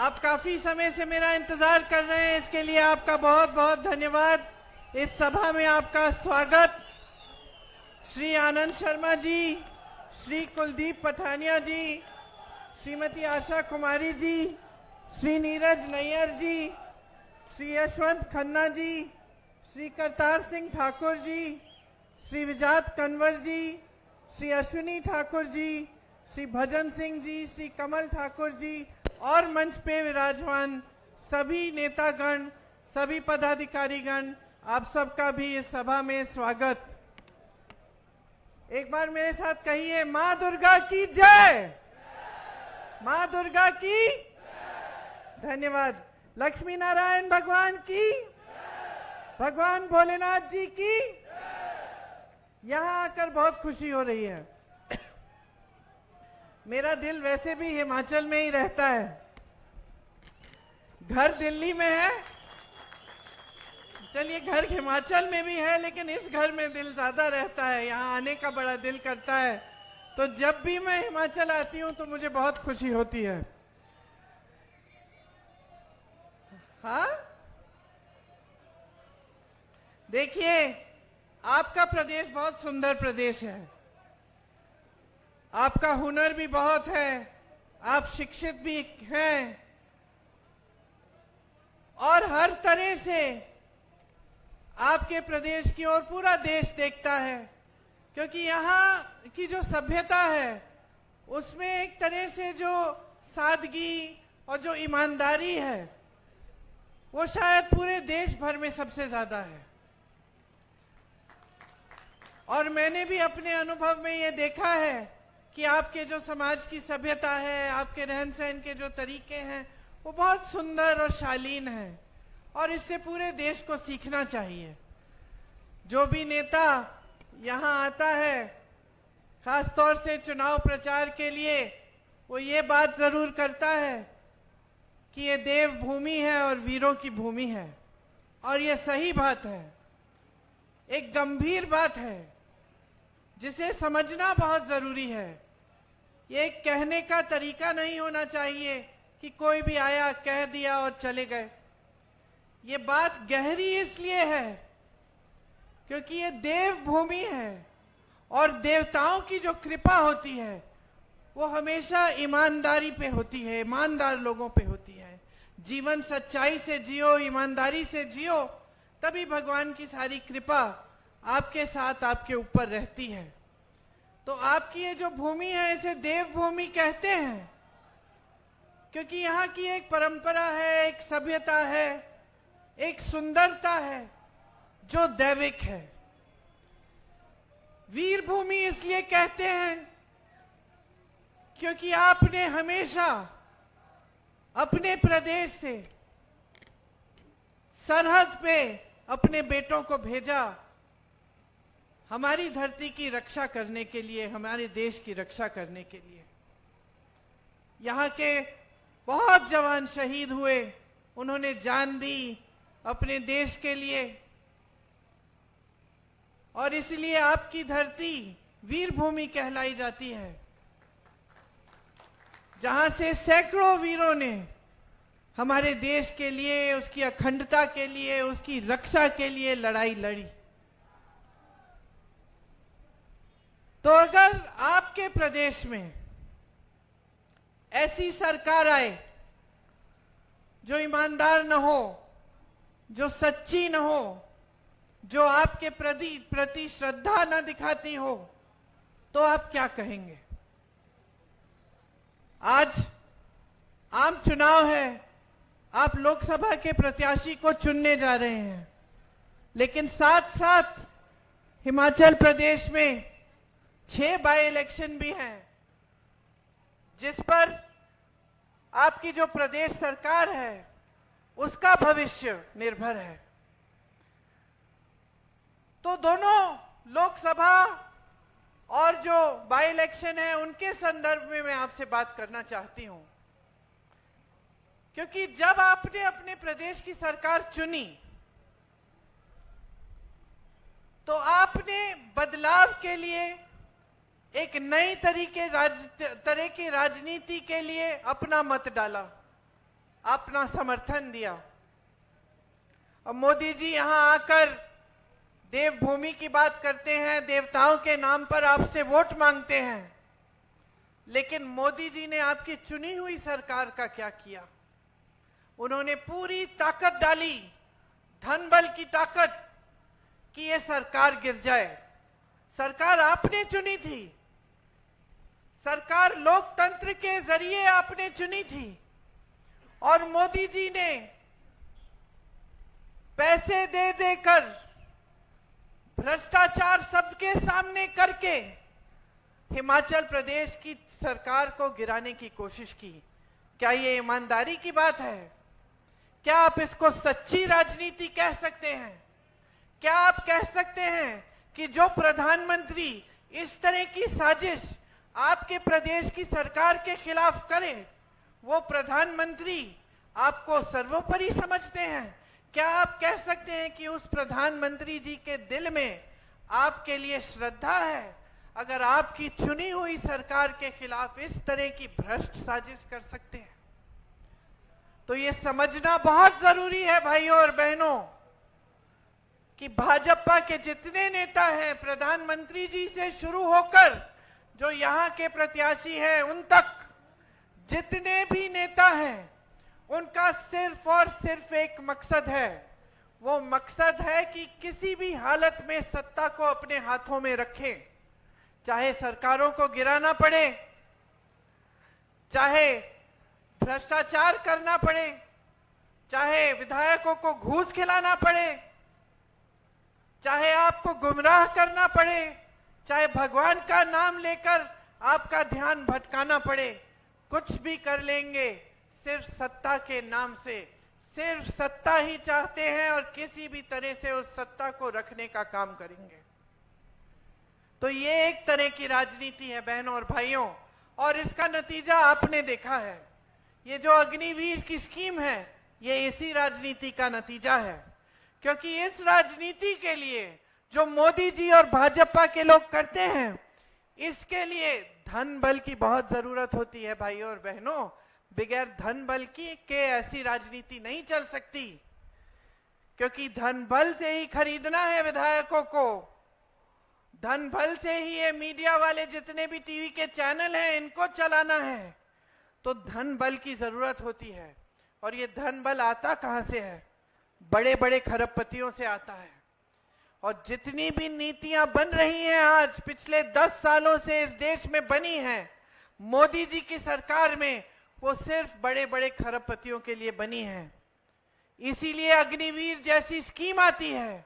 आप काफी समय से मेरा इंतजार कर रहे हैं, इसके लिए आपका बहुत बहुत धन्यवाद। इस सभा में आपका स्वागत। श्री आनंद शर्मा जी, श्री कुलदीप पठानिया जी, श्रीमती आशा कुमारी जी, श्री नीरज नैयर जी, श्री यशवंत खन्ना जी, श्री करतार सिंह ठाकुर जी, श्री विजात कंवर जी, श्री अश्विनी ठाकुर जी, श्री भजन सिंह जी, श्री कमल ठाकुर जी और मंच पे विराजमान सभी नेतागण, सभी पदाधिकारीगण, आप सबका भी इस सभा में स्वागत। एक बार मेरे साथ कहिए, माँ दुर्गा की जय, माँ दुर्गा की धन्यवाद। लक्ष्मी नारायण भगवान की, भगवान भोलेनाथ जी की। यहाँ आकर बहुत खुशी हो रही है। मेरा दिल वैसे भी हिमाचल में ही रहता है, घर दिल्ली में है। चलिए, घर हिमाचल में भी है, लेकिन इस घर में दिल ज्यादा रहता है, यहाँ आने का बड़ा दिल करता है। तो जब भी मैं हिमाचल आती हूँ तो मुझे बहुत खुशी होती है। हाँ, देखिए, आपका प्रदेश बहुत सुंदर प्रदेश है, आपका हुनर भी बहुत है, आप शिक्षित भी हैं और हर तरह से आपके प्रदेश की ओर पूरा देश देखता है, क्योंकि यहाँ की जो सभ्यता है उसमें एक तरह से जो सादगी और जो ईमानदारी है वो शायद पूरे देश भर में सबसे ज्यादा है। और मैंने भी अपने अनुभव में ये देखा है कि आपके जो समाज की सभ्यता है, आपके रहन सहन के जो तरीके हैं वो बहुत सुंदर और शालीन है, और इससे पूरे देश को सीखना चाहिए। जो भी नेता यहाँ आता है, खासतौर से चुनाव प्रचार के लिए, वो ये बात जरूर करता है कि ये देव भूमि है और वीरों की भूमि है, और ये सही बात है, एक गंभीर बात है जिसे समझना बहुत जरूरी है। ये एक कहने का तरीका नहीं होना चाहिए कि कोई भी आया कह दिया और चले गए। ये बात गहरी इसलिए है क्योंकि ये देव भूमि है, और देवताओं की जो कृपा होती है वो हमेशा ईमानदारी पे होती है, ईमानदार लोगों पे होती है। जीवन सच्चाई से जियो, ईमानदारी से जियो, तभी भगवान की सारी कृपा आपके साथ, आपके ऊपर रहती है। तो आपकी ये जो भूमि है इसे देव भूमि कहते हैं, क्योंकि यहाँ की एक परंपरा है, एक सभ्यता है, एक सुंदरता है जो दैविक है। वीर भूमि इसलिए कहते हैं क्योंकि आपने हमेशा अपने प्रदेश से सरहद पे अपने बेटों को भेजा, हमारी धरती की रक्षा करने के लिए, हमारे देश की रक्षा करने के लिए। यहाँ के बहुत जवान शहीद हुए, उन्होंने जान दी अपने देश के लिए, और इसलिए आपकी धरती वीर भूमि कहलाई जाती है, जहां से सैकड़ों वीरों ने हमारे देश के लिए, उसकी अखंडता के लिए, उसकी रक्षा के लिए लड़ाई लड़ी। तो अगर आपके प्रदेश में ऐसी सरकार आए जो ईमानदार न हो, जो सच्ची न हो, जो आपके प्रति श्रद्धा न दिखाती हो, तो आप क्या कहेंगे? आज आम चुनाव है, आप लोकसभा के प्रत्याशी को चुनने जा रहे हैं, लेकिन साथ साथ हिमाचल प्रदेश में 6 बाय इलेक्शन भी हैं, जिस पर आपकी जो प्रदेश सरकार है उसका भविष्य निर्भर है। तो दोनों लोकसभा और जो बाय इलेक्शन है उनके संदर्भ में मैं आपसे बात करना चाहती हूं, क्योंकि जब आपने अपने प्रदेश की सरकार चुनी तो आपने बदलाव के लिए, एक नई तरह की राजनीति के लिए अपना मत डाला, अपना समर्थन दिया। अब मोदी जी यहां आकर देवभूमि की बात करते हैं, देवताओं के नाम पर आपसे वोट मांगते हैं, लेकिन मोदी जी ने आपकी चुनी हुई सरकार का क्या किया? उन्होंने पूरी ताकत डाली, धन बल की ताकत, कि ये सरकार गिर जाए। सरकार आपने चुनी थी, सरकार लोकतंत्र के जरिए आपने चुनी थी, और मोदी जी ने पैसे दे देकर, भ्रष्टाचार सबके सामने करके हिमाचल प्रदेश की सरकार को गिराने की कोशिश की। क्या ये ईमानदारी की बात है? क्या आप इसको सच्ची राजनीति कह सकते हैं? क्या आप कह सकते हैं कि जो प्रधानमंत्री इस तरह की साजिश आपके प्रदेश की सरकार के खिलाफ करे, वो प्रधानमंत्री आपको सर्वोपरि समझते हैं? क्या आप कह सकते हैं कि उस प्रधानमंत्री जी के दिल में आपके लिए श्रद्धा है, अगर आपकी चुनी हुई सरकार के खिलाफ इस तरह की भ्रष्ट साजिश कर सकते हैं? तो ये समझना बहुत जरूरी है भाइयों और बहनों, कि भाजपा के जितने नेता हैं, प्रधानमंत्री जी से शुरू होकर जो यहां के प्रत्याशी हैं उन तक जितने भी नेता हैं, उनका सिर्फ और सिर्फ एक मकसद है। वो मकसद है कि किसी भी हालत में सत्ता को अपने हाथों में रखें, चाहे सरकारों को गिराना पड़े, चाहे भ्रष्टाचार करना पड़े, चाहे विधायकों को घूस खिलाना पड़े, चाहे आपको गुमराह करना पड़े, चाहे भगवान का नाम लेकर आपका ध्यान भटकाना पड़े, कुछ भी कर लेंगे सिर्फ सत्ता के नाम से। सिर्फ सत्ता ही चाहते हैं और किसी भी तरह से उस सत्ता को रखने का काम करेंगे। तो ये एक तरह की राजनीति है बहनों और भाइयों, और इसका नतीजा आपने देखा है। ये जो अग्निवीर की स्कीम है, ये इसी राजनीति का नतीजा है, क्योंकि इस राजनीति के लिए जो मोदी जी और भाजपा के लोग करते हैं, इसके लिए धन बल की बहुत जरूरत होती है भाइयों और बहनों। बगैर धन बल के ऐसी राजनीति नहीं चल सकती, क्योंकि धन बल से ही खरीदना है विधायकों को, धन बल से ही ये मीडिया वाले जितने भी टीवी के चैनल हैं इनको चलाना है। तो धन बल की जरूरत होती है, और ये धन बल आता कहां से है? बड़े बड़े खरबपतियों से आता है। और जितनी भी नीतियां बन रही हैं आज, पिछले 10 सालों से इस देश में बनी हैं मोदी जी की सरकार में, वो सिर्फ बड़े बड़े खरबपतियों के लिए बनी है। इसीलिए अग्निवीर जैसी स्कीम आती है,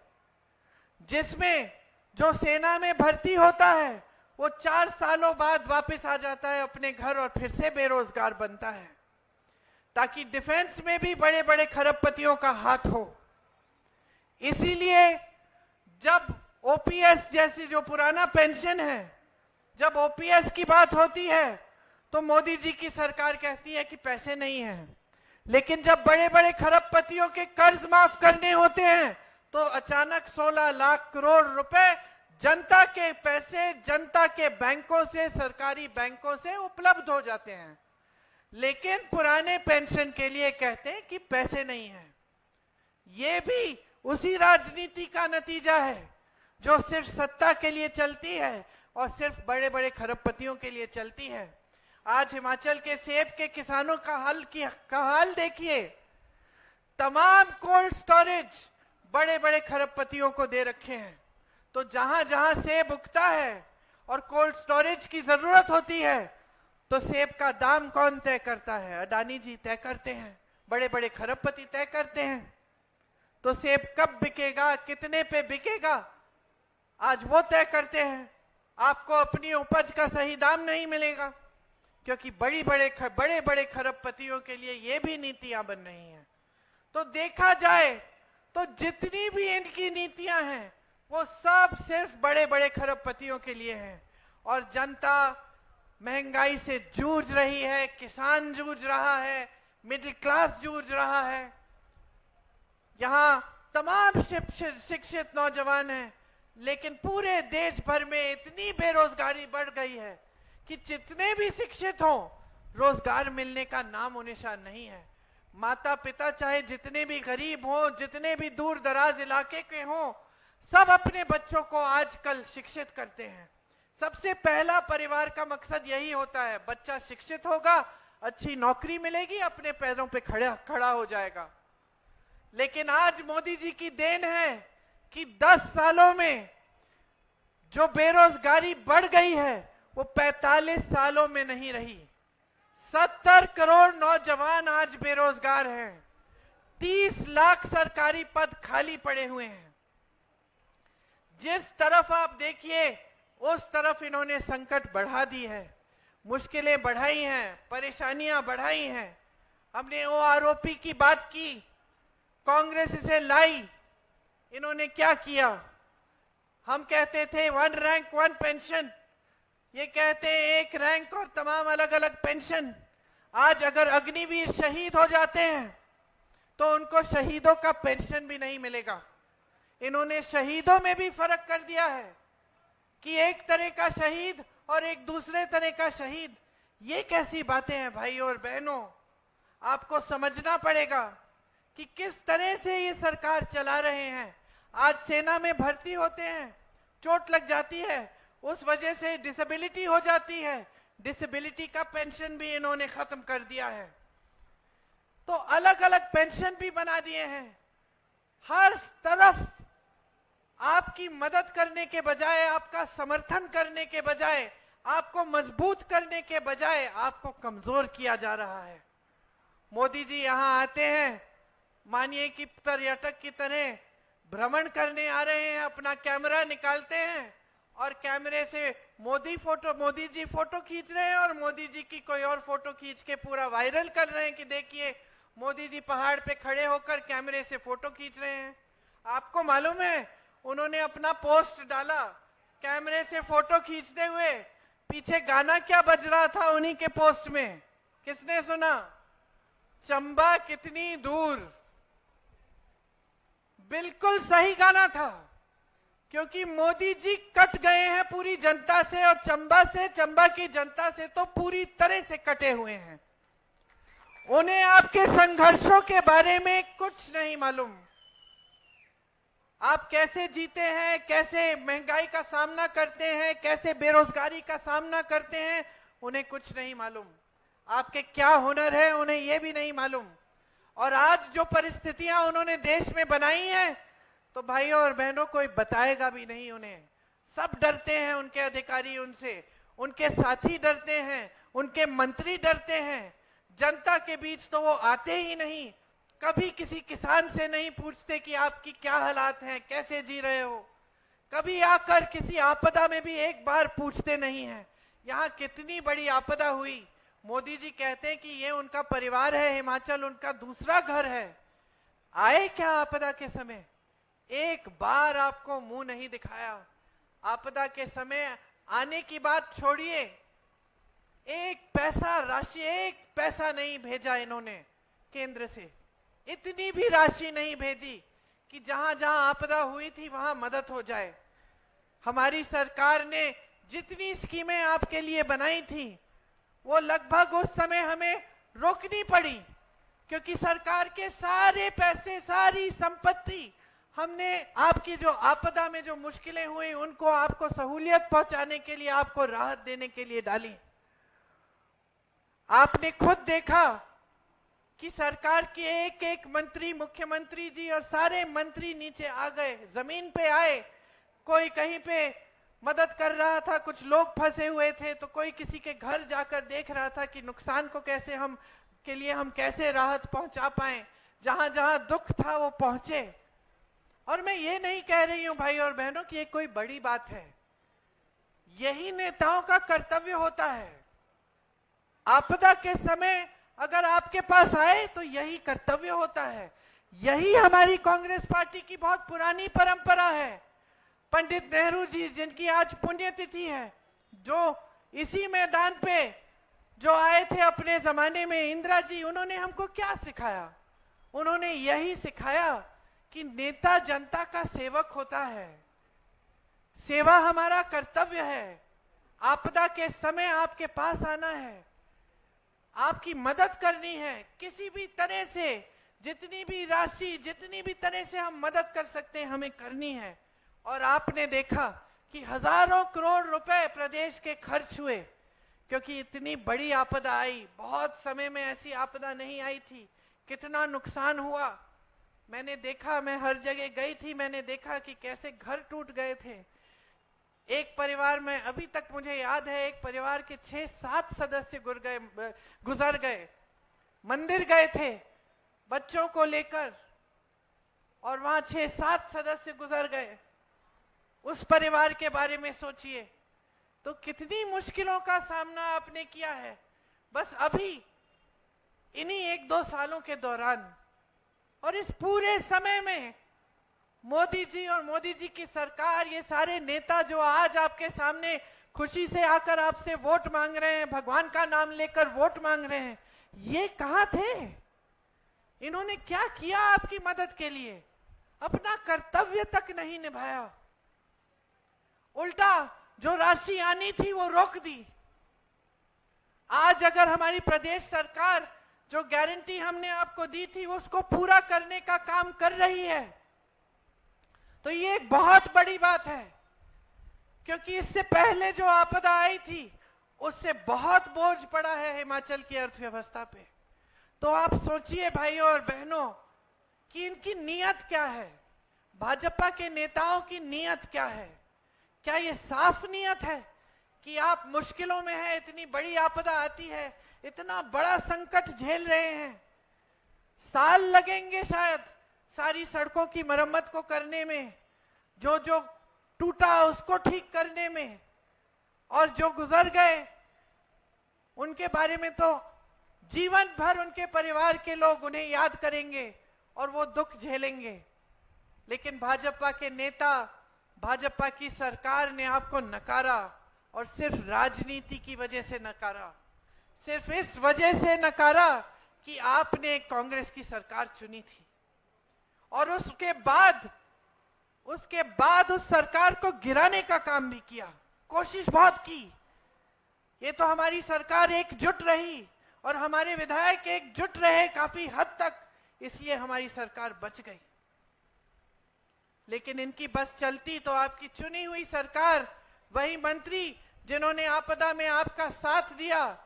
जिसमें जो सेना में भर्ती होता है वो 4 सालों बाद वापस आ जाता है अपने घर और फिर से बेरोजगार बनता है, ताकि डिफेंस में भी बड़े बड़े खरबपतियों का हाथ हो। इसीलिए जब ओपीएस जैसी जो पुराना पेंशन है, जब ओपीएस की बात होती है तो मोदी जी की सरकार कहती है कि पैसे नहीं है, लेकिन जब बड़े बड़े खरबपतियों के कर्ज माफ करने होते हैं तो अचानक 16 लाख करोड़ रुपए जनता के पैसे जनता के बैंकों से, सरकारी बैंकों से उपलब्ध हो जाते हैं। लेकिन पुराने पेंशन के लिए कहते हैं कि पैसे नहीं है। ये भी उसी राजनीति का नतीजा है जो सिर्फ सत्ता के लिए चलती है और सिर्फ बड़े बड़े खरबपतियों के लिए चलती है। आज हिमाचल के सेब के किसानों का हाल देखिए। तमाम कोल्ड स्टोरेज बड़े बड़े खरबपतियों को दे रखे हैं। तो जहां जहां सेब उगता है और कोल्ड स्टोरेज की जरूरत होती है, तो सेब का दाम कौन तय करता है? अडानी जी तय करते हैं, बड़े बड़े खरबपति तय करते हैं। तो सेब कब बिकेगा, कितने पे बिकेगा, आज वो तय करते हैं। आपको अपनी उपज का सही दाम नहीं मिलेगा, क्योंकि बड़े बड़े खरबपतियों के लिए ये भी नीतियां बन रही हैं। तो देखा जाए तो जितनी भी इनकी नीतियां हैं वो सब सिर्फ बड़े बड़े खरबपतियों के लिए हैं। और जनता महंगाई से जूझ रही है, किसान जूझ रहा है, मिडिल क्लास जूझ रहा है। यहां तमाम शिक्षित नौजवान हैं, लेकिन पूरे देश भर में इतनी बेरोजगारी बढ़ गई है कि जितने भी शिक्षित हों, रोजगार मिलने का नामो निशान नहीं है। माता पिता चाहे जितने भी गरीब हो, जितने भी दूर दराज इलाके के हों, सब अपने बच्चों को आजकल शिक्षित करते हैं। सबसे पहला परिवार का मकसद यही होता है, बच्चा शिक्षित होगा, अच्छी नौकरी मिलेगी, अपने पैरों पे खड़ा हो जाएगा। लेकिन आज मोदी जी की देन है कि 10 सालों में जो बेरोजगारी बढ़ गई है वो 45 सालों में नहीं रही। 70 करोड़ नौजवान आज बेरोजगार हैं। 30 लाख सरकारी पद खाली पड़े हुए हैं। जिस तरफ आप देखिए उस तरफ इन्होंने संकट बढ़ा दी है, मुश्किलें बढ़ाई हैं, परेशानियां बढ़ाई हैं। हमने ओआरओपी की बात की, कांग्रेस इसे लाई, इन्होंने क्या किया? हम कहते थे 1 रैंक 1 पेंशन, ये कहते हैं 1 रैंक और तमाम अलग अलग पेंशन। आज अगर अग्निवीर शहीद हो जाते हैं तो उनको शहीदों का पेंशन भी नहीं मिलेगा। इन्होंने शहीदों में भी फर्क कर दिया है कि एक तरह का शहीद और एक दूसरे तरह का शहीद। ये कैसी बातें हैं भाइयों और बहनों? आपको समझना पड़ेगा कि किस तरह से ये सरकार चला रहे हैं। आज सेना में भर्ती होते हैं, चोट लग जाती है, उस वजह से डिसेबिलिटी हो जाती है, डिसेबिलिटी का पेंशन भी इन्होंने खत्म कर दिया है। तो अलग अलग पेंशन भी बना दिए हैं। हर तरफ आपकी मदद करने के बजाय, आपका समर्थन करने के बजाय, आपको मजबूत करने के बजाय आपको कमजोर किया जा रहा है। मोदी जी यहां आते हैं, मानिए कि पर्यटक की तरह भ्रमण करने आ रहे हैं, अपना कैमरा निकालते हैं और कैमरे से मोदी जी फोटो खींच रहे हैं और मोदी जी की कोई और फोटो खींच के पूरा वायरल कर रहे हैं कि देखिए मोदी जी पहाड़ पे खड़े होकर कैमरे से फोटो खींच रहे हैं। आपको मालूम है उन्होंने अपना पोस्ट डाला कैमरे से फोटो खींचते हुए, पीछे गाना क्या बज रहा था उन्हीं के पोस्ट में? किसने सुना? चंबा कितनी दूर। बिल्कुल सही गाना था, क्योंकि मोदी जी कट गए हैं पूरी जनता से, और चंबा की जनता से तो पूरी तरह से कटे हुए हैं। उन्हें आपके संघर्षों के बारे में कुछ नहीं मालूम। आप कैसे जीते हैं, कैसे महंगाई का सामना करते हैं, कैसे बेरोजगारी का सामना करते हैं, उन्हें कुछ नहीं मालूम। आपके क्या हुनर है उन्हें यह भी नहीं मालूम। और आज जो परिस्थितियां उन्होंने देश में बनाई हैं, तो भाइयों और बहनों कोई बताएगा भी नहीं उन्हें। सब डरते हैं, उनके अधिकारी उनसे, उनके साथी डरते हैं, उनके मंत्री डरते हैं। जनता के बीच तो वो आते ही नहीं, कभी किसी किसान से नहीं पूछते कि आपकी क्या हालात हैं, कैसे जी रहे हो। कभी आकर किसी आपदा में भी एक बार पूछते नहीं हैं। यहाँ कितनी बड़ी आपदा हुई, मोदी जी कहते हैं कि ये उनका परिवार है, हिमाचल उनका दूसरा घर है। आए क्या आपदा के समय? एक बार आपको मुंह नहीं दिखाया। आपदा के समय आने की बात छोड़िए, एक पैसा राशि, एक पैसा नहीं भेजा इन्होंने केंद्र से। इतनी भी राशि नहीं भेजी कि जहां जहां आपदा हुई थी वहां मदद हो जाए। हमारी सरकार ने जितनी स्कीमें आपके लिए बनाई थी वो लगभग उस समय हमें रोकनी पड़ी, क्योंकि सरकार के सारे पैसे, सारी संपत्ति हमने आपकी जो आपदा में जो मुश्किलें हुई उनको आपको सहूलियत पहुंचाने के लिए, आपको राहत देने के लिए डाली। आपने खुद देखा कि सरकार के एक एक मंत्री, मुख्यमंत्री जी और सारे मंत्री नीचे आ गए, जमीन पे आए। कोई कहीं पे मदद कर रहा था, कुछ लोग फंसे हुए थे तो कोई किसी के घर जाकर देख रहा था कि नुकसान को कैसे हम कैसे राहत पहुंचा पाए। जहां जहां दुख था वो पहुंचे। और मैं ये नहीं कह रही हूं भाई और बहनों कि ये कोई बड़ी बात है, यही नेताओं का कर्तव्य होता है। आपदा के समय अगर आपके पास आए तो यही कर्तव्य होता है। यही हमारी कांग्रेस पार्टी की बहुत पुरानी परंपरा है। पंडित नेहरू जी, जिनकी आज पुण्यतिथि है, जो इसी मैदान पे जो आए थे अपने जमाने में, इंदिरा जी, उन्होंने हमको क्या सिखाया? उन्होंने यही सिखाया कि नेता जनता का सेवक होता है, सेवा हमारा कर्तव्य है। आपदा के समय आपके पास आना है, आपकी मदद करनी है किसी भी तरह से, जितनी भी राशि, जितनी भी तरह से हम मदद कर सकते हैं हमें करनी है। और आपने देखा कि हजारों करोड़ रुपए प्रदेश के खर्च हुए, क्योंकि इतनी बड़ी आपदा आई, बहुत समय में ऐसी आपदा नहीं आई थी। कितना नुकसान हुआ मैंने देखा, मैं हर जगह गई थी, मैंने देखा कि कैसे घर टूट गए थे। एक परिवार में अभी तक मुझे याद है, एक परिवार के 6-7 सदस्य गुजर गए, मंदिर गए थे बच्चों को लेकर, और वहां 6-7 सदस्य गुजर गए। उस परिवार के बारे में सोचिए, तो कितनी मुश्किलों का सामना आपने किया है बस अभी इन्हीं 1-2 सालों के दौरान। और इस पूरे समय में मोदी जी और मोदी जी की सरकार, ये सारे नेता जो आज आपके सामने खुशी से आकर आपसे वोट मांग रहे हैं, भगवान का नाम लेकर वोट मांग रहे हैं, ये कहां थे? इन्होंने क्या किया आपकी मदद के लिए? अपना कर्तव्य तक नहीं निभाया, उल्टा जो राशि आनी थी वो रोक दी। आज अगर हमारी प्रदेश सरकार जो गारंटी हमने आपको दी थी उसको पूरा करने का काम कर रही है, तो ये एक बहुत बड़ी बात है, क्योंकि इससे पहले जो आपदा आई थी उससे बहुत बोझ पड़ा है हिमाचल की अर्थव्यवस्था पे। तो आप सोचिए भाइयों और बहनों कि इनकी नीयत क्या है, भाजपा के नेताओं की नीयत क्या है? क्या ये साफ नीयत है कि आप मुश्किलों में हैं, इतनी बड़ी आपदा आती है, इतना बड़ा संकट झेल रहे हैं, साल लगेंगे शायद सारी सड़कों की मरम्मत को करने में, जो जो टूटा उसको ठीक करने में, और जो गुजर गए उनके बारे में तो जीवन भर उनके परिवार के लोग उन्हें याद करेंगे और वो दुख झेलेंगे। लेकिन भाजपा के नेता, भाजपा की सरकार ने आपको नकारा, और सिर्फ राजनीति की वजह से नकारा, सिर्फ इस वजह से नकारा कि आपने कांग्रेस की सरकार चुनी थी, और उसके बाद उस सरकार को गिराने का काम भी किया, कोशिश बहुत की। ये तो हमारी सरकार एकजुट रही और हमारे विधायक एकजुट रहे काफी हद तक, इसलिए हमारी सरकार बच गई। लेकिन इनकी बस चलती तो आपकी चुनी हुई सरकार, वही मंत्री जिन्होंने आपदा में आपका साथ दिया,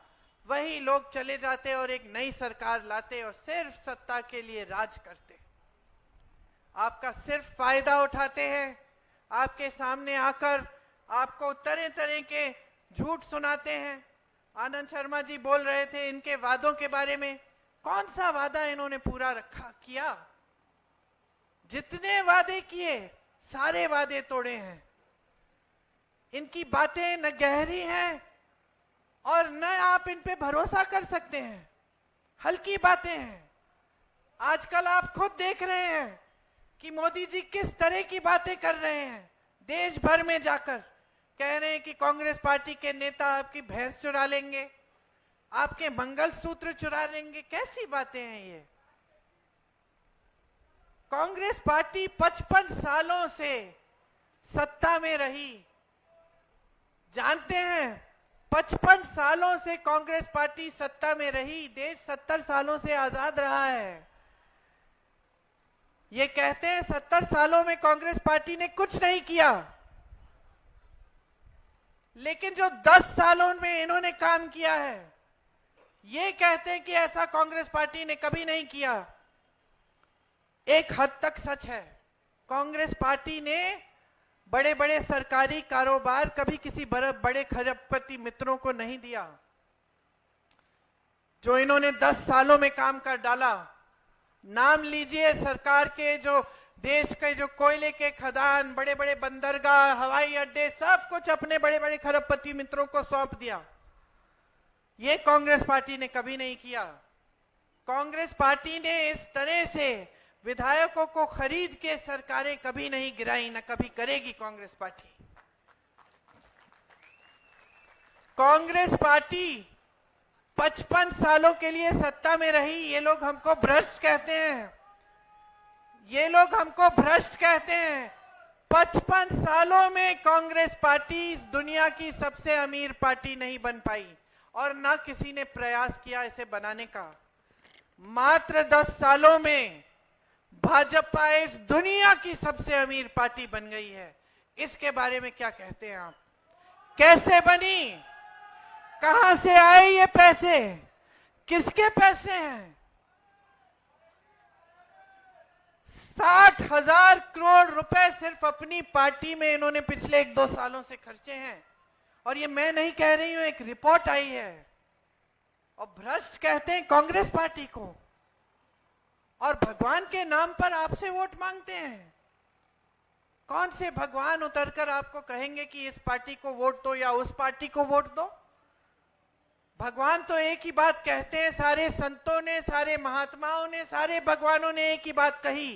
वही लोग चले जाते और एक नई सरकार लाते और सिर्फ सत्ता के लिए राज करते। आपका सिर्फ फायदा उठाते हैं, आपके सामने आकर आपको तरह तरह के झूठ सुनाते हैं। आनंद शर्मा जी बोल रहे थे इनके वादों के बारे में, कौन सा वादा इन्होंने पूरा किया? जितने वादे किए सारे वादे तोड़े हैं। इनकी बातें न गहरी हैं और न आप इन पे भरोसा कर सकते हैं, हल्की बातें हैं। आजकल आप खुद देख रहे हैं कि मोदी जी किस तरह की बातें कर रहे हैं, देश भर में जाकर कह रहे हैं कि कांग्रेस पार्टी के नेता आपकी भैंस चुरा लेंगे, आपके मंगलसूत्र चुरा लेंगे। कैसी बातें हैं ये? कांग्रेस पार्टी 55 सालों से सत्ता में रही, जानते हैं 55 सालों से कांग्रेस पार्टी सत्ता में रही, देश 70 सालों से आजाद रहा है। ये कहते हैं 70 सालों में कांग्रेस पार्टी ने कुछ नहीं किया, लेकिन जो 10 सालों में इन्होंने काम किया है, ये कहते हैं कि ऐसा कांग्रेस पार्टी ने कभी नहीं किया। एक हद तक सच है, कांग्रेस पार्टी ने बड़े बड़े सरकारी कारोबार कभी किसी बड़े खरबपति मित्रों को नहीं दिया। जो इन्होंने 10 सालों में काम कर डाला, नाम लीजिए सरकार के, जो देश के जो कोयले के खदान, बड़े बड़े बंदरगाह, हवाई अड्डे, सब कुछ अपने बड़े बड़े खरबपति मित्रों को सौंप दिया। ये कांग्रेस पार्टी ने कभी नहीं किया। कांग्रेस पार्टी ने इस तरह से विधायकों को खरीद के सरकारें कभी नहीं गिराई, न कभी करेगी कांग्रेस पार्टी। कांग्रेस पार्टी 55 सालों के लिए सत्ता में रही। ये लोग हमको भ्रष्ट कहते हैं, ये लोग हमको भ्रष्ट कहते हैं। 55 सालों में कांग्रेस पार्टी इस दुनिया की सबसे अमीर पार्टी नहीं बन पाई, और ना किसी ने प्रयास किया इसे बनाने का। मात्र 10 सालों में भाजपा इस दुनिया की सबसे अमीर पार्टी बन गई है। इसके बारे में क्या कहते हैं आप? कैसे बनी? कहां से आए ये पैसे? किसके पैसे हैं? 60,000 करोड़ रुपए सिर्फ अपनी पार्टी में इन्होंने पिछले 1-2 सालों से खर्चे हैं। और ये मैं नहीं कह रही हूं, एक रिपोर्ट आई है। और भ्रष्ट कहते हैं कांग्रेस पार्टी को, और भगवान के नाम पर आपसे वोट मांगते हैं। कौन से भगवान उतरकर आपको कहेंगे कि इस पार्टी को वोट दो या उस पार्टी को वोट दो? भगवान तो एक ही बात कहते हैं। सारे संतों ने, सारे महात्माओं ने, सारे भगवानों ने एक ही बात कही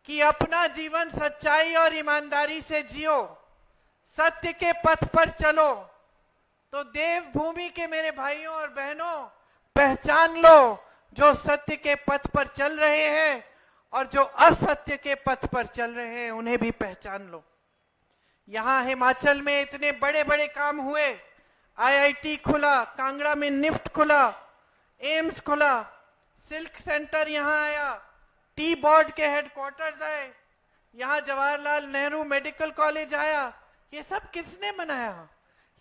कि अपना जीवन सच्चाई और ईमानदारी से जियो, सत्य के पथ पर चलो। तो देवभूमि के मेरे भाइयों और बहनों, पहचान लो जो सत्य के पथ पर चल रहे हैं और जो असत्य के पथ पर चल रहे हैं उन्हें भी पहचान लो। यहां हिमाचल में इतने बड़े बड़े काम हुए। आईआईटी खुला, कांगड़ा में निफ्ट खुला, एम्स खुला, सिल्क सेंटर यहां आया, टी बोर्ड के हेडक्वार्टर्स आए, यहां जवाहरलाल नेहरू मेडिकल कॉलेज आया। ये सब किसने बनाया?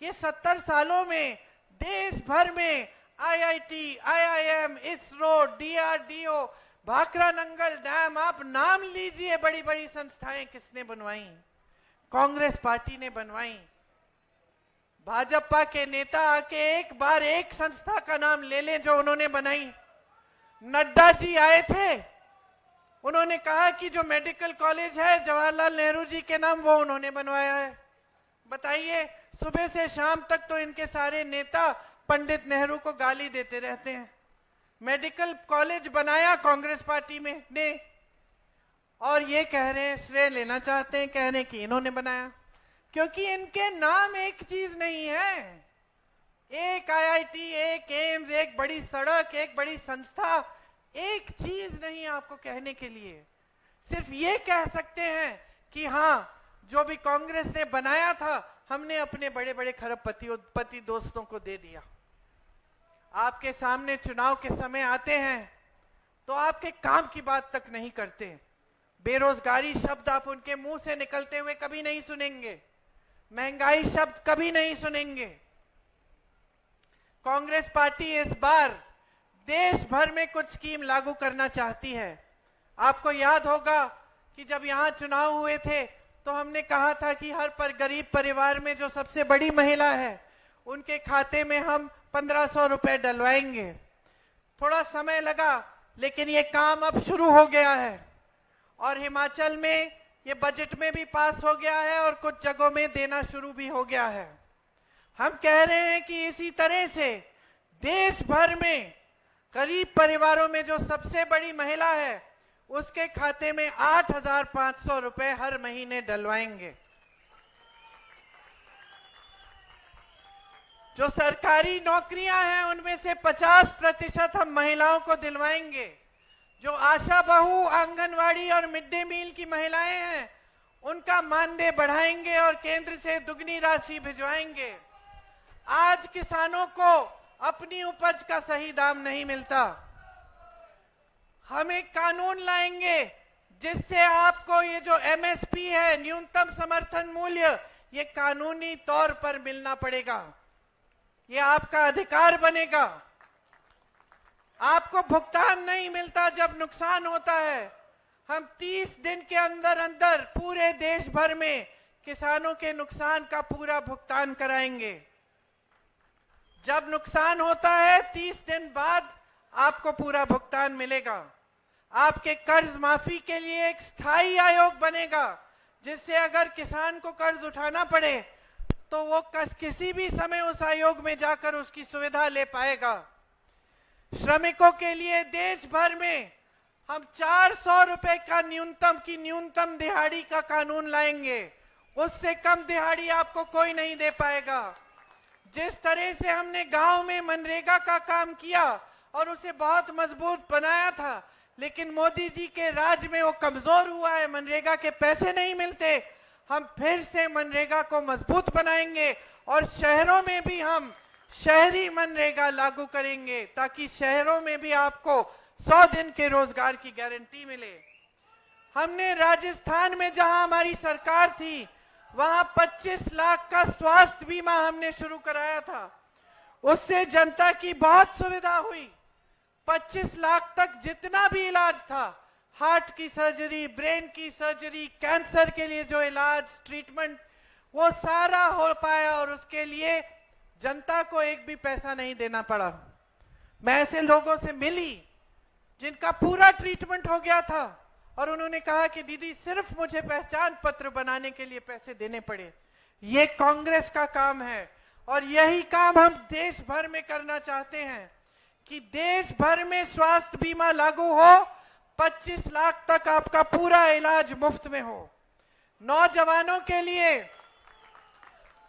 ये 70 सालों में देश भर में IIT, IIM, ISRO, DRDO, Bhakra Nangal dam, आप नाम लीजिए, बड़ी बड़ी संस्थाएं किसने बनवाई? कांग्रेस पार्टी ने बनवाई। भाजपा के नेता आके एक बार एक संस्था का नाम ले लें जो उन्होंने बनाई। नड्डा जी आए थे, उन्होंने कहा कि जो मेडिकल कॉलेज है जवाहरलाल नेहरू जी के नाम, वो उन्होंने बनवाया है। बताइए, सुबह से शाम तक तो इनके सारे नेता पंडित नेहरू को गाली देते रहते हैं। मेडिकल कॉलेज बनाया कांग्रेस पार्टी में ने, और ये कह रहे हैं, श्रेय लेना चाहते हैं, कह रहे हैं कि इन्होंने बनाया। क्योंकि इनके नाम एक चीज नहीं है। एक आईआईटी, एक एम्स, एक बड़ी सड़क, एक बड़ी संस्था, एक चीज नहीं आपको कहने के लिए। सिर्फ ये कह सकते हैं कि हां, जो भी कांग्रेस ने बनाया था हमने अपने बड़े बड़े खरबपति दोस्तों को दे दिया। आपके सामने चुनाव के समय आते हैं तो आपके काम की बात तक नहीं करते। बेरोजगारी शब्द आप उनके मुंह से निकलते हुए कभी नहीं सुनेंगे। महंगाई शब्द कभी नहीं सुनेंगे। कांग्रेस पार्टी इस बार देश भर में कुछ स्कीम लागू करना चाहती है। आपको याद होगा कि जब यहां चुनाव हुए थे तो हमने कहा था कि हर गरीब परिवार में जो सबसे बड़ी महिला है उनके खाते में हम 1500 रुपए डलवाएंगे। थोड़ा समय लगा, लेकिन ये काम अब शुरू हो गया है और हिमाचल में ये बजट में भी पास हो गया है और कुछ जगहों में देना शुरू भी हो गया है। हम कह रहे हैं कि इसी तरह से देश भर में गरीब परिवारों में जो सबसे बड़ी महिला है उसके खाते में 8,500 रुपए हर महीने डलवाएंगे। जो सरकारी नौकरियां हैं उनमें से 50% हम महिलाओं को दिलवाएंगे। जो आशा बहू, आंगनवाड़ी और मिड डे मील की महिलाएं हैं उनका मानदेय बढ़ाएंगे और केंद्र से दुगनी राशि भिजवाएंगे। आज किसानों को अपनी उपज का सही दाम नहीं मिलता। हम एक कानून लाएंगे जिससे आपको ये जो एमएसपी है, न्यूनतम समर्थन मूल्य, ये कानूनी तौर पर मिलना पड़ेगा। ये आपका अधिकार बनेगा। आपको भुगतान नहीं मिलता जब नुकसान होता है। हम 30 दिन के अंदर अंदर पूरे देश भर में किसानों के नुकसान का पूरा भुगतान कराएंगे। जब नुकसान होता है 30 दिन बाद आपको पूरा भुगतान मिलेगा। आपके कर्ज माफी के लिए एक स्थायी आयोग बनेगा जिससे अगर किसान को कर्ज उठाना पड़े तो वो किसी भी समय उस आयोग में जाकर उसकी सुविधा ले पाएगा। श्रमिकों के लिए देश भर में हम 400 रुपए का न्यूनतम दिहाड़ी का कानून लाएंगे। उससे कम दिहाड़ी आपको कोई नहीं दे पाएगा। जिस तरह से हमने गांव में मनरेगा का काम किया और उसे बहुत मजबूत बनाया था, लेकिन मोदी जी के राज में वो कमजोर हुआ है, मनरेगा के पैसे नहीं मिलते। हम फिर से मनरेगा को मजबूत बनाएंगे और शहरों में भी हम शहरी मनरेगा लागू करेंगे ताकि शहरों में भी आपको 100 दिन के रोजगार की गारंटी मिले। हमने राजस्थान में जहां हमारी सरकार थी वहां 25 लाख का स्वास्थ्य बीमा हमने शुरू कराया था। उससे जनता की बहुत सुविधा हुई। 25 लाख तक जितना भी इलाज था, हार्ट की सर्जरी, ब्रेन की सर्जरी, कैंसर के लिए जो इलाज, ट्रीटमेंट, वो सारा हो पाया और उसके लिए जनता को एक भी पैसा नहीं देना पड़ा। मैं ऐसे लोगों से मिली जिनका पूरा ट्रीटमेंट हो गया था और उन्होंने कहा कि दीदी सिर्फ मुझे पहचान पत्र बनाने के लिए पैसे देने पड़े। ये कांग्रेस का काम है और यही काम हम देश भर में करना चाहते हैं कि देश भर में स्वास्थ्य बीमा लागू हो, 25 लाख तक आपका पूरा इलाज मुफ्त में हो। नौजवानों के लिए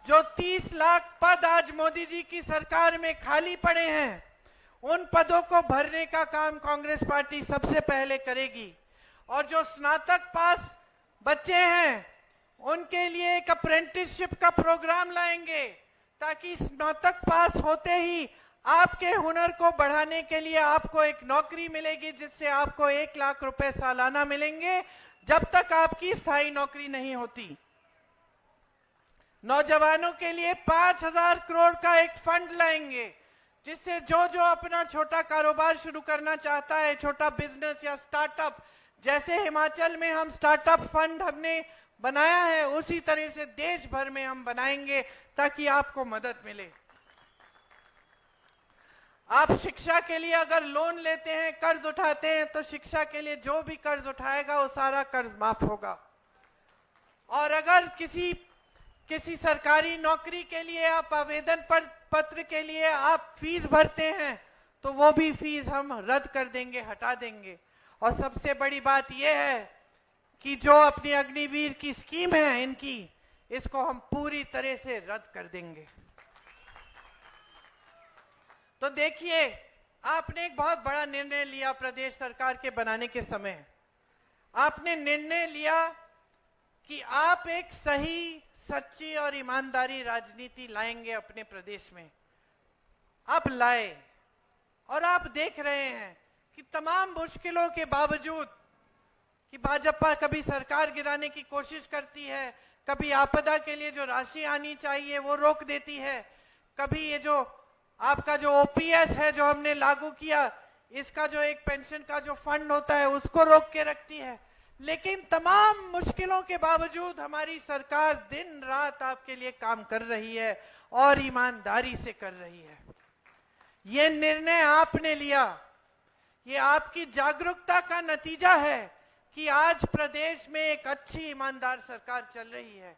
जो 30 लाख पद आज मोदी जी की सरकार में खाली पड़े हैं, उन पदों को भरने का काम कांग्रेस पार्टी सबसे पहले करेगी। और जो स्नातक पास बच्चे हैं उनके लिए एक अप्रेंटिसशिप का प्रोग्राम लाएंगे ताकि स्नातक पास होते ही आपके हुनर को बढ़ाने के लिए आपको एक नौकरी मिलेगी जिससे आपको 1 लाख रुपए सालाना मिलेंगे जब तक आपकी स्थायी नौकरी नहीं होती। नौजवानों के लिए 5,000 करोड़ का एक फंड लाएंगे जिससे जो जो अपना छोटा कारोबार शुरू करना चाहता है, छोटा बिजनेस या स्टार्टअप, जैसे हिमाचल में हम स्टार्टअप फंड हमने बनाया है उसी तरह से देश भर में हम बनाएंगे ताकि आपको मदद मिले। आप शिक्षा के लिए अगर लोन लेते हैं, कर्ज उठाते हैं, तो शिक्षा के लिए जो भी कर्ज उठाएगा वो सारा कर्ज माफ होगा। और अगर किसी सरकारी नौकरी के लिए आप आवेदन पत्र के लिए आप फीस भरते हैं तो वो भी फीस हम रद्द कर देंगे, हटा देंगे। और सबसे बड़ी बात यह है कि जो अपनी अग्निवीर की स्कीम है इनकी, इसको हम पूरी तरह से रद्द कर देंगे। तो देखिए, आपने एक बहुत बड़ा निर्णय लिया प्रदेश सरकार के बनाने के समय। आपने निर्णय लिया कि आप एक सही, सच्ची और ईमानदारी राजनीति लाएंगे अपने प्रदेश में। आप लाए और आप देख रहे हैं कि तमाम मुश्किलों के बावजूद कि भाजपा कभी सरकार गिराने की कोशिश करती है, कभी आपदा के लिए जो राशि आनी चाहिए वो रोक देती है, कभी ये जो आपका जो ओपीएस है जो हमने लागू किया, इसका जो एक पेंशन का जो फंड होता है उसको रोक के रखती है। लेकिन तमाम मुश्किलों के बावजूद हमारी सरकार दिन रात आपके लिए काम कर रही है और ईमानदारी से कर रही है। ये निर्णय आपने लिया, ये आपकी जागरूकता का नतीजा है कि आज प्रदेश में एक अच्छी ईमानदार सरकार चल रही है।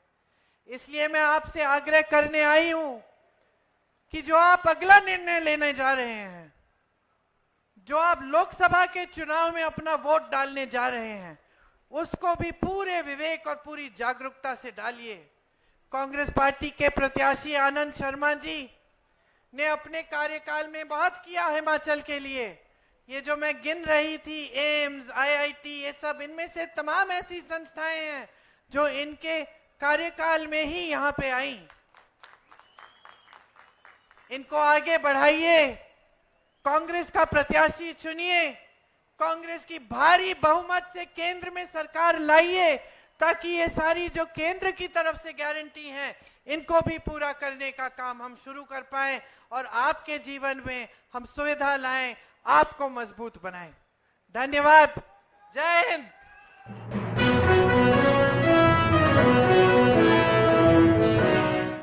इसलिए मैं आपसे आग्रह करने आई हूं कि जो आप अगला निर्णय लेने जा रहे हैं, जो आप लोकसभा के चुनाव में अपना वोट डालने जा रहे हैं, उसको भी पूरे विवेक और पूरी जागरूकता से डालिए। कांग्रेस पार्टी के प्रत्याशी आनंद शर्मा जी ने अपने कार्यकाल में बहुत किया हिमाचल के लिए। ये जो मैं गिन रही थी, एम्स, आईआईटी, ये सब, इनमें से तमाम ऐसी संस्थाएं हैं जो इनके कार्यकाल में ही यहां पे आई। इनको आगे बढ़ाइए, कांग्रेस का प्रत्याशी चुनिए, कांग्रेस की भारी बहुमत से केंद्र में सरकार लाइए ताकि ये सारी जो केंद्र की तरफ से गारंटी हैं इनको भी पूरा करने का काम हम शुरू कर पाए और आपके जीवन में हम सुविधा लाएं, आपको मजबूत बनाएं। धन्यवाद। जय हिंद।